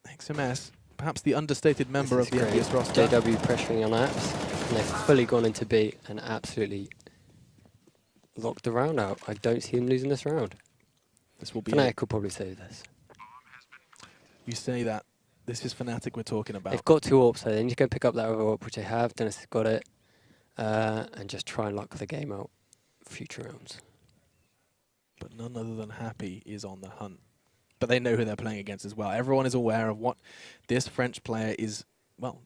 XMS, perhaps the understated member of the EnVyUs roster. JW pressuring on apps, and they've fully gone into B and absolutely locked the round out. I don't see them losing this round. This will be Fnatic it. could probably save this. You say that. This is Fnatic we're talking about. They've got 2 AWPs, so they need to go pick up that other AWP, which they have. Dennis has got it. And just try and lock the game out for future rounds. But none other than Happy is on the hunt. But they know who they're playing against as well. Everyone is aware of what this French player is, well,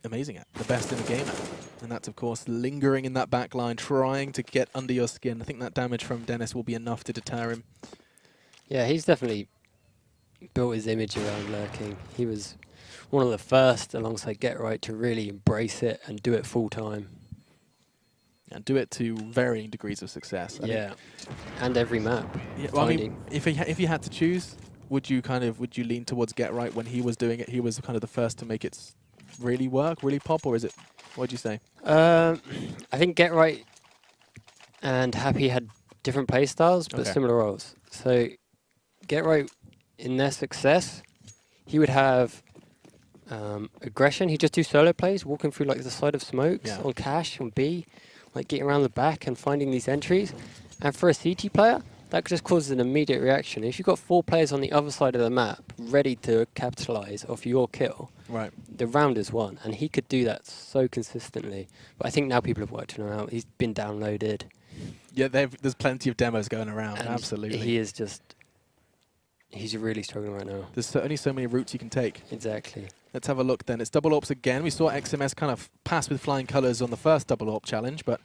amazing at. The best in the game at. And that's, of course, lingering in that back line, trying to get under your skin. I think that damage from Dennis will be enough to deter him. Yeah, he's definitely built his image around lurking. He was one of the first, alongside Get Right, to really embrace it and do it full time. And do it to varying degrees of success. I Yeah, and every map. Yeah, well, I mean, if you had to choose, would you lean towards Get Right when he was doing it? He was kind of the first to make it really work, really pop, or is it? What'd you say? I think Get Right and Happy had different play styles, but Okay. similar roles. So Get Right, in their success, he would have aggression. He'd just do solo plays, walking through like the side of smokes Yeah. on cash, on B, like getting around the back and finding these entries. And for a CT player, that just causes an immediate reaction. If you've got 4 players on the other side of the map ready to capitalize off your kill, Right. the round is won. And he could do that so consistently. But I think now people have worked him out. He's been downloaded. Yeah, there's plenty of demos going around. And Absolutely. he is just... He's really struggling right now. There's only so many routes you can take. Exactly. Let's have a look then. It's double AWPs again. We saw XMS kind of pass with flying colours on the first double AWP challenge, but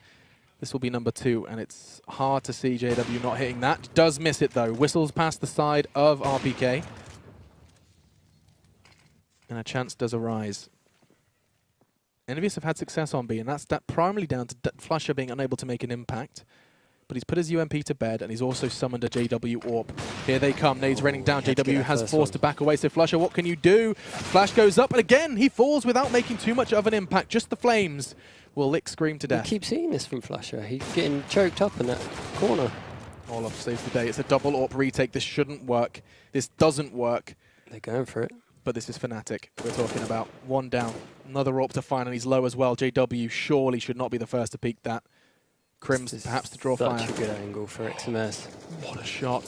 this will be number 2, and it's hard to see JW not hitting that. Does miss it though. Whistles past the side of RPK. And a chance does arise. EnVyUs have had success on B, and that's primarily down to Flusher being unable to make an impact. But he's put his UMP to bed, and he's also summoned a JW AWP. Here they come. Nades raining down. JW has forced to back away. So Flusher, what can you do? Flash goes up, and again, he falls without making too much of an impact. Just the flames will lick Scream to death. You keep seeing this from Flusher. He's getting choked up in that corner. Olaf saves the day. It's a double AWP retake. This shouldn't work. This doesn't work. They're going for it. But this is Fnatic we're talking about. One down. Another AWP to find, and he's low as well. JW surely should not be the first to peek that. Crims perhaps to draw fire. Such a good angle for XMS. What a shot.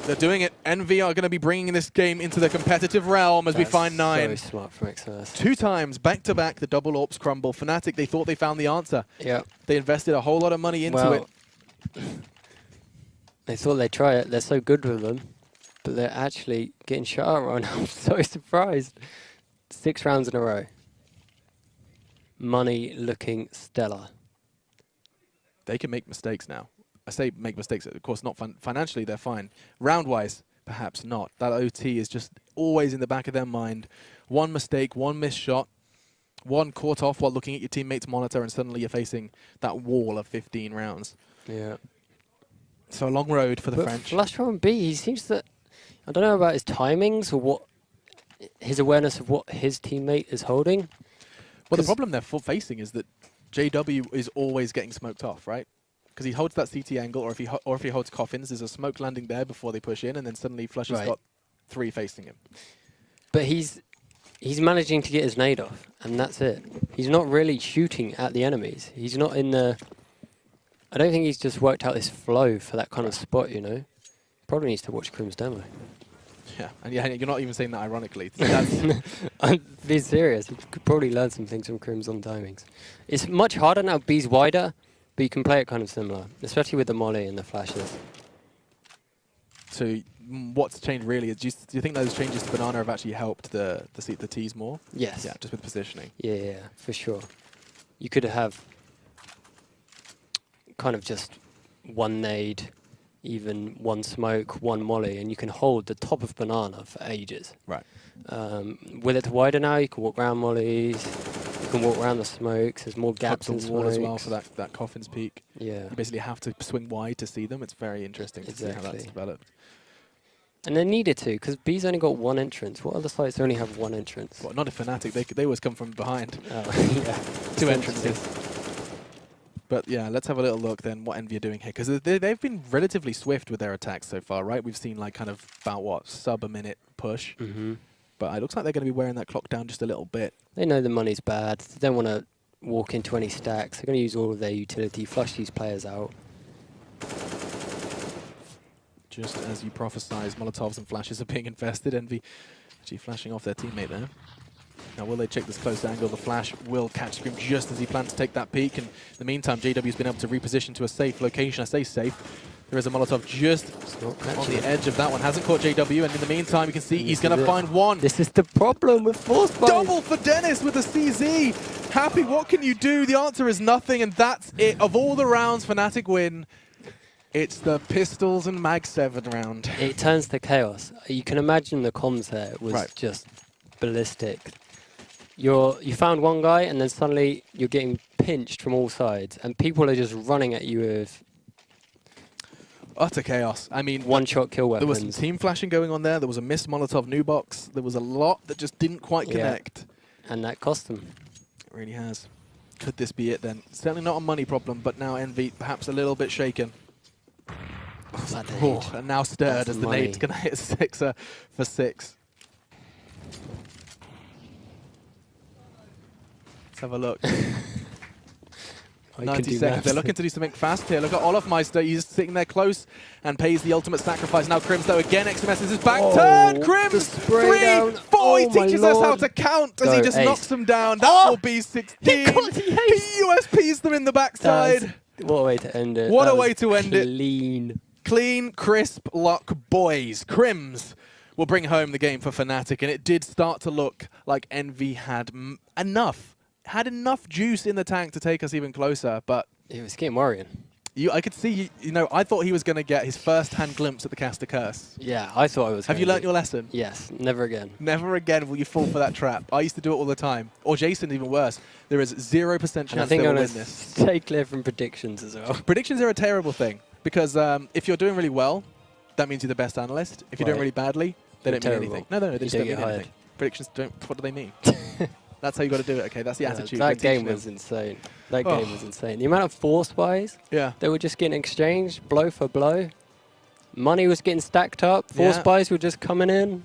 They're doing it. EnVy are going to be bringing this game into the competitive realm as we find 9. So smart from XMS. 2 times back-to-back the double AWPs crumble. Fnatic, they thought they found the answer. Yeah. They invested a whole lot of money into it. They thought they'd try it. They're so good with them. But they're actually getting shut out right now. I'm so surprised. 6 rounds in a row. Money looking stellar. They can make mistakes now. I say make mistakes, of course, not financially, they're fine. Round-wise, perhaps not. That OT is just always in the back of their mind. One mistake, one missed shot, one caught off while looking at your teammate's monitor, and suddenly you're facing that wall of 15 rounds. Yeah. So a long road for the French. Flusher on B, he seems to... I don't know about his timings or what... his awareness of what his teammate is holding. Well, the problem they're facing is that JW is always getting smoked off, right? Because he holds that CT angle, or if he holds coffins, there's a smoke landing there before they push in, and then suddenly Flusher's got 3 facing him. But he's managing to get his nade off, and that's it. He's not really shooting at the enemies. He's not in the... I don't think he's just worked out this flow for that kind of spot, you know? Probably needs to watch Crim's demo. Yeah, and yeah, you're not even saying that ironically. That's I'm being serious. You could probably learn some things from Crims on timings. It's much harder now. B's wider, but you can play it kind of similar, especially with the molly and the flashes. So what's changed really? Do you think those changes to Banana have actually helped the T's more? Yes. Yeah, just with positioning. Yeah, for sure. You could have kind of just one nade, even one smoke, one molly, and you can hold the top of Banana for ages. Right. With it wider now, you can walk around mollies, you can walk around the smokes, there's more gaps in the wall smokes. as well for that coffin's peak. Yeah. You basically have to swing wide to see them. It's very interesting to see how that's developed. And they needed to, because B's only got 1 entrance. What other sites only have 1 entrance? Well, not a Fnatic. They always come from behind. Oh, yeah. 2 entrances. But yeah, let's have a little look then what EnVy are doing here, because they've been relatively swift with their attacks so far, right? We've seen like kind of about what, sub a minute push. But it looks like they're going to be wearing that clock down just a little bit. They know the money's bad. They don't want to walk into any stacks. They're going to use all of their utility, flush these players out. Just as you prophesize, Molotovs and flashes are being infested. EnVy actually flashing off their teammate there. Now, will they check this close angle? The flash will catch Scream just as he plans to take that peek. And in the meantime, JW's been able to reposition to a safe location. I say safe. There is a Molotov just on the edge of that one. Hasn't caught JW. And in the meantime, you can see he's going to find one. This is the problem with force buys. Double for Dennis with the CZ. Happy, what can you do? The answer is nothing. And that's it. Of all the rounds Fnatic win, it's the pistols and mag 7 round. It turns to chaos. You can imagine the comms there was just ballistic. You found one guy, and then suddenly you're getting pinched from all sides, and people are just running at you with utter chaos. I mean, one-shot kill weapons. There was some team flashing going on there. There was a missed Molotov new box. There was a lot that just didn't quite connect. And that cost them. It really has. Could this be it then? Certainly not a money problem, but now EnVy perhaps a little bit shaken. And now stirred as the nade's going to hit 6er for 6. Let's have a look. 90 seconds. They're looking to do something fast here. Look at Olafmeister. He's sitting there close and pays the ultimate sacrifice. Now Crims, though, again, XMS is his back turn. Crims, 3, 4. He teaches us how to count as he just knocks them down. That will be 16. He USPs them in the backside. What a way to end it. What a way to end it. Clean. Clean, crisp luck, boys. Crims will bring home the game for Fnatic, and it did start to look like EnVy had enough juice in the tank to take us even closer, but it was getting worrying. I could see, you know, I thought he was going to get his first-hand glimpse at the caster curse. Yeah, I thought I was. Have you learnt your lesson? Yes, never again. Never again will you fall for that trap. I used to do it all the time. Or Jason, even worse. There is 0% chance And I think they I'm will going win to this. stay clear from predictions as well. Predictions are a terrible thing because if you're doing really well, that means you're the best analyst. If you're doing Right. really badly, they You're don't mean terrible. anything. No, they You just don't don't mean get hired. anything. Predictions don't. What do they mean? That's how you got to do it. Okay, that's the attitude. That We're game teaching was them. insane. That game was insane. The amount of force buys Yeah. they were just getting exchanged, blow for blow. Money was getting stacked up. Force Yeah. buys were just coming in.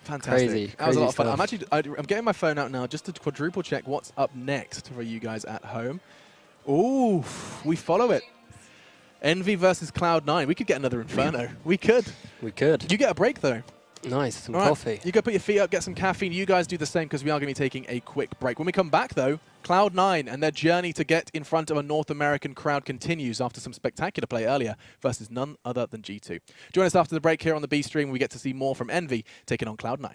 Fantastic. Crazy, That was a lot of crazy fun. stuff. I'm getting my phone out now just to quadruple check what's up next for you guys at home. Ooh, we follow it. Envy versus Cloud9. We could get another Inferno. We could. We could. You get a break though. Nice, some All right, coffee. You go put your feet up, get some caffeine. You guys do the same because we are going to be taking a quick break. When we come back, though, Cloud9 and their journey to get in front of a North American crowd continues after some spectacular play earlier versus none other than G2. Join us after the break here on the B stream. We get to see more from Envy taking on Cloud9.